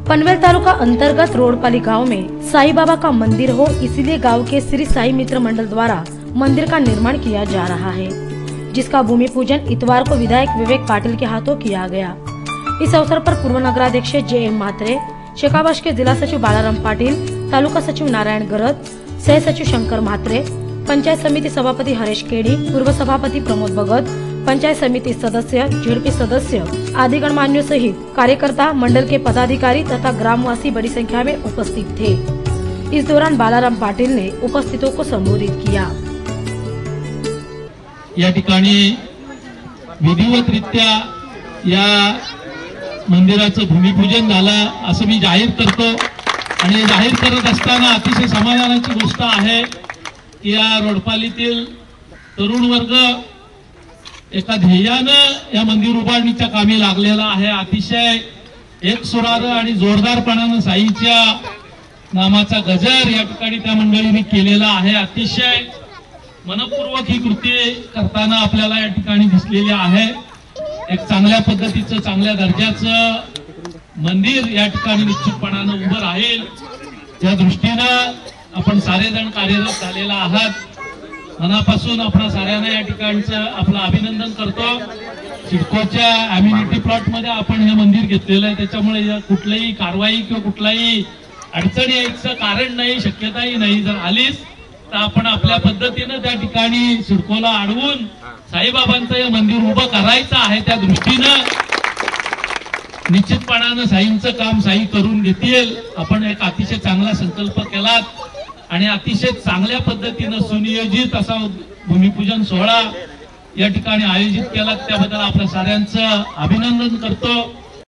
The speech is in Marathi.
पनवेल तालुका अंतर्गत रोडपाली गांव में साईं बाबा का मंदिर हो, इसलिए गांव के श्री साई मित्र मंडल द्वारा मंदिर का निर्माण किया जा रहा है, जिसका भूमि पूजन इतवार को विधायक विवेक पाटिल के हाथों किया गया। इस अवसर पर पूर्व नगराध्यक्ष जे.एम. म्हात्रे, शेकावश के जिला सचिव बालाराम पाटिल, तालुका सचिव नारायण गरद, सह सचिव शंकर म्हात्रे, पंचायत समिति सभापति हरेश केडी, पूर्व सभापति प्रमोद भगत, पंचायत समिति सदस्य, जेडपी सदस्य आदि गणमान्यों सहित कार्यकर्ता, मंडल के पदाधिकारी तथा ग्रामवासी बड़ी संख्या में उपस्थित थे। इस दौरान बालाराम पाटिल ने उपस्थितों को संबोधित किया। या ठिकाणी विधिवतरित्या या मंदिराचं भूमिपूजन झालं असं मी जाहीर करतो आणि जाहीर करत असताना अतिशय समाधानाची गोष्ट आहे की या रोडपालीतील तरुण वर्ग एका ध्येयानं या मंदिर उभारणीच्या कामी लागलेला आहे। अतिशय एकसुरार आणि जोरदारपणाने साईंच्या नामाचा गजर या ठिकाणी त्या मंडळींनी केलेला आहे। अतिशय मनपूर्वक ही कृती करताना आपल्याला या ठिकाणी दिसलेली आहे। एक चांगल्या पद्धतीचं, चांगल्या दर्जाचं मंदिर या ठिकाणी निश्चितपणाने उभं राहील या दृष्टीनं आपण सारेजण कार्यरत झालेला आहात। मनापासून आपण साऱ्यांना या ठिकाणचं आपलं अभिनंदन करतो। सिडकोच्या अम्युनिटी प्लॉट मध्ये आपण हे मंदिर घेतलेलं आहे, त्याच्यामुळे कुठलीही कारवाई किंवा कुठलाही अडचण यायचं कारण नाही, शक्यताही नाही। जर आलीच तर आपण आपल्या पद्धतीने त्या ठिकाणी सिडकोला अडवून साईबाबांचं हे मंदिर उभं करायचं आहे। त्या दृष्टीनं निश्चितपणाने साईंचं काम साई करून घेतील। आपण एक अतिशय चांगला संकल्प केलात आणि अतिशय चांगल्या पद्धतीने सुनियोजित असा भूमिपूजन सोहळा या ठिकाणी आयोजित केला, त्याबद्दल आपल्या साऱ्यांचं अभिनंदन करतो।